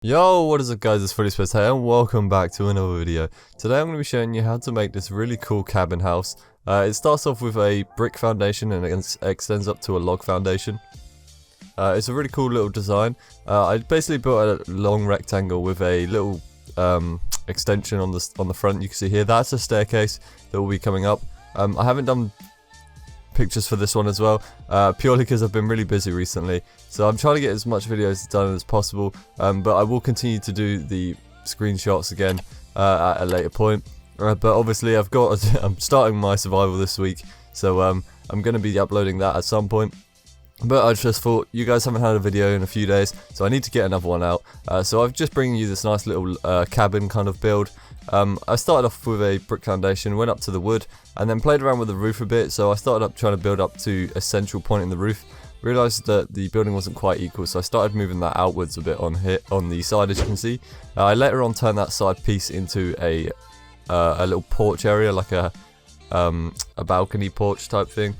Yo, what is up guys, it's FullySpaced here and welcome back to another video. Today I'm going to be showing you how to make this really cool cabin house. It starts off with a brick foundation and it extends up to a log foundation. It's a really cool little design. I basically built a long rectangle with a little extension on the front. You can see here, that's a staircase that will be coming up. I haven't done pictures for this one as well, purely because I've been really busy recently, so I'm trying to get as much videos done as possible, but I will continue to do the screenshots again at a later point. But obviously I'm starting my survival this week, so I'm going to be uploading that at some point. But I just thought, you guys haven't had a video in a few days, so I need to get another one out. So I've just bringing you this nice little cabin kind of build. I started off with a brick foundation, went up to the wood, and then played around with the roof a bit. So I started up trying to build up to a central point in the roof. Realised that the building wasn't quite equal, so I started moving that outwards a bit on the side, as you can see. I later on turned that side piece into a little porch area, like a balcony porch type thing.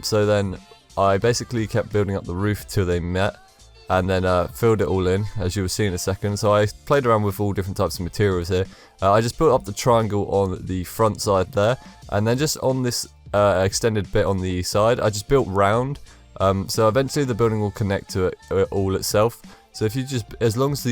So then I basically kept building up the roof till they met, and then filled it all in, as you will see in a second. So I played around with all different types of materials here. I just built up the triangle on the front side there, and then just on this extended bit on the side, I just built round. So eventually the building will connect to it all itself. So if you just, as long as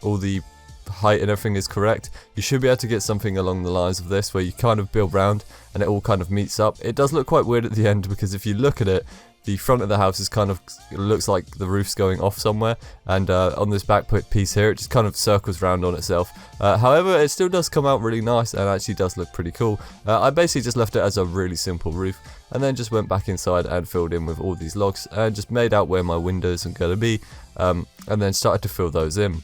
all the height and everything is correct, you should be able to get something along the lines of this, where you kind of build round and it all kind of meets up. It does look quite weird at the end, because if you look at it, the front of the house is kind of, it looks like the roof's going off somewhere, and on this back piece here, it just kind of circles round on itself. However, it still does come out really nice and actually does look pretty cool. I basically just left it as a really simple roof, and then just went back inside and filled in with all these logs, and just made out where my windows are going to be, and then started to fill those in.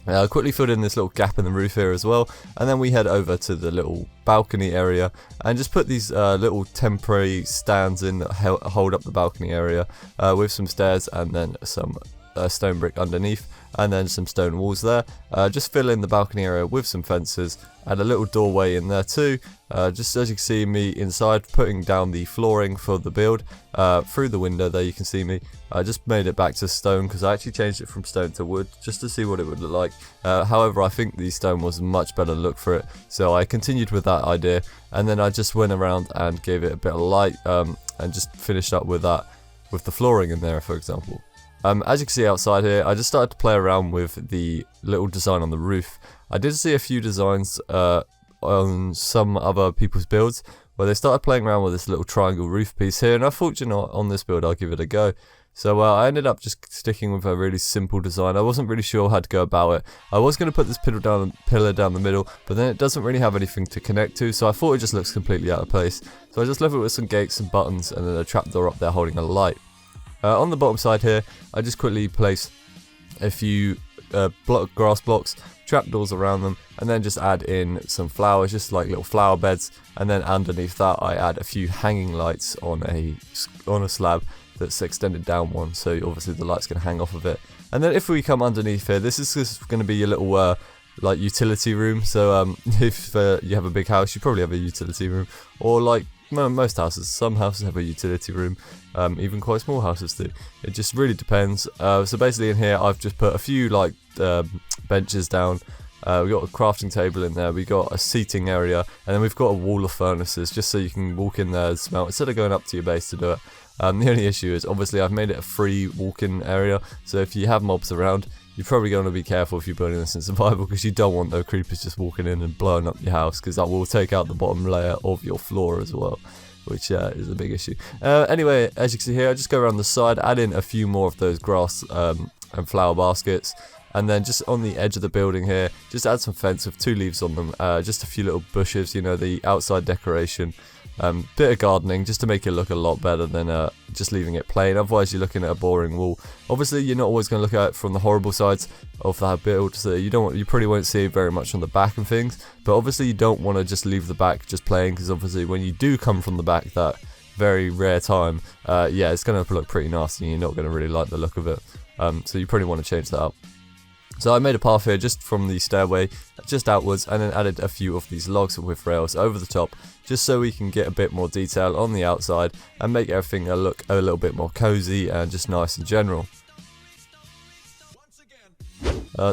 I quickly filled in this little gap in the roof here as well, and then we head over to the little balcony area and just put these little temporary stands in that hold up the balcony area, with some stairs and then some stone brick underneath, and then some stone walls there. Just fill in the balcony area with some fences and a little doorway in there too. Just as you can see me inside, putting down the flooring for the build. Through the window there you can see me. I just made it back to stone, because I actually changed it from stone to wood just to see what it would look like. However, I think the stone was a much better look for it, so I continued with that idea, and then I just went around and gave it a bit of light, and just finished up with that, with the flooring in there, for example. As you can see outside here, I just started to play around with the little design on the roof. I did see a few designs on some other people's builds where they started playing around with this little triangle roof piece here, and I thought, you know, on this build I'll give it a go. So I ended up just sticking with a really simple design. I wasn't really sure how to go about it. I was going to put this pillar down the middle, but then it doesn't really have anything to connect to, so I thought it just looks completely out of place. So I just left it with some gates and buttons, and then a trapdoor up there holding a light. On the bottom side here, I just quickly placed a few grass blocks, trapdoors around them, and then just add in some flowers, just like little flower beds, and then underneath that I add a few hanging lights on a slab that's extended down one, so obviously the lights can hang off of it. And then if we come underneath here, this is just going to be a little like utility room. So if you have a big house, you probably have a utility room, or like most houses, some houses have a utility room, even quite small houses do. It just really depends. So basically in here I've just put a few like benches down. We got a crafting table in there, we got a seating area, and then we've got a wall of furnaces, just so you can walk in there and smell instead of going up to your base to do it. The only issue is, obviously, I've made it a free walk-in area, so if you have mobs around, you're probably going to be careful if you're building this in survival, because you don't want those creepers just walking in and blowing up your house, because that will take out the bottom layer of your floor as well, which is a big issue. Anyway, as you can see here, I just go around the side, add in a few more of those grass and flower baskets, and then just on the edge of the building here, just add some fence with 2 leaves on them, just a few little bushes, you know, the outside decoration. Bit of gardening, just to make it look a lot better than just leaving it plain. Otherwise you're looking at a boring wall. Obviously you're not always going to look at it from the horrible sides of that build, so you probably won't see very much on the back and things, but obviously you don't want to just leave the back just plain, because obviously when you do come from the back, that very rare time, yeah, it's going to look pretty nasty and you're not going to really like the look of it. So you probably want to change that up. So I made a path here just from the stairway, just outwards, and then added a few of these logs with rails over the top, just so we can get a bit more detail on the outside and make everything look a little bit more cozy and just nice in general.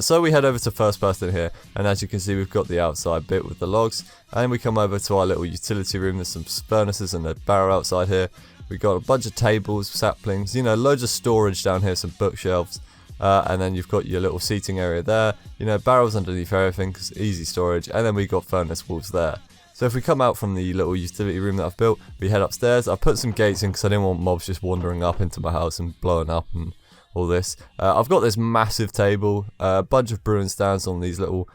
So we head over to first person here, and as you can see we've got the outside bit with the logs, and we come over to our little utility room. There's some furnaces and a barrel outside here. We've got a bunch of tables, saplings, you know, loads of storage down here, some bookshelves, and then you've got your little seating area there, you know, barrels underneath everything, cause easy storage, and then we've got furnace walls there. So if we come out from the little utility room that I've built, we head upstairs. I put some gates in because I didn't want mobs just wandering up into my house and blowing up and all this. I've got this massive table, a bunch of brewing stands on these little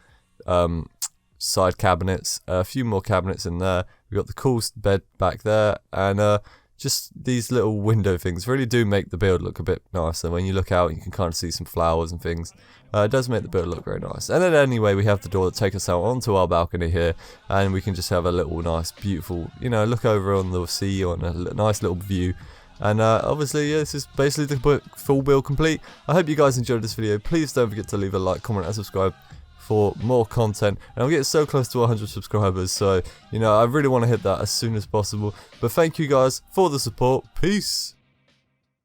side cabinets, a few more cabinets in there. We've got the cool bed back there, and just these little window things really do make the build look a bit nicer. When you look out, you can kind of see some flowers and things. It does make the build look very nice. And then anyway, we have the door that takes us out onto our balcony here, and we can just have a little nice, beautiful, you know, look over on the sea on a nice little view. And obviously, yeah, this is basically the full build complete. I hope you guys enjoyed this video. Please don't forget to leave a like, comment, and subscribe for more content. And I'm getting so close to 100 subscribers, so, you know, I really want to hit that as soon as possible. But thank you guys for the support. Peace!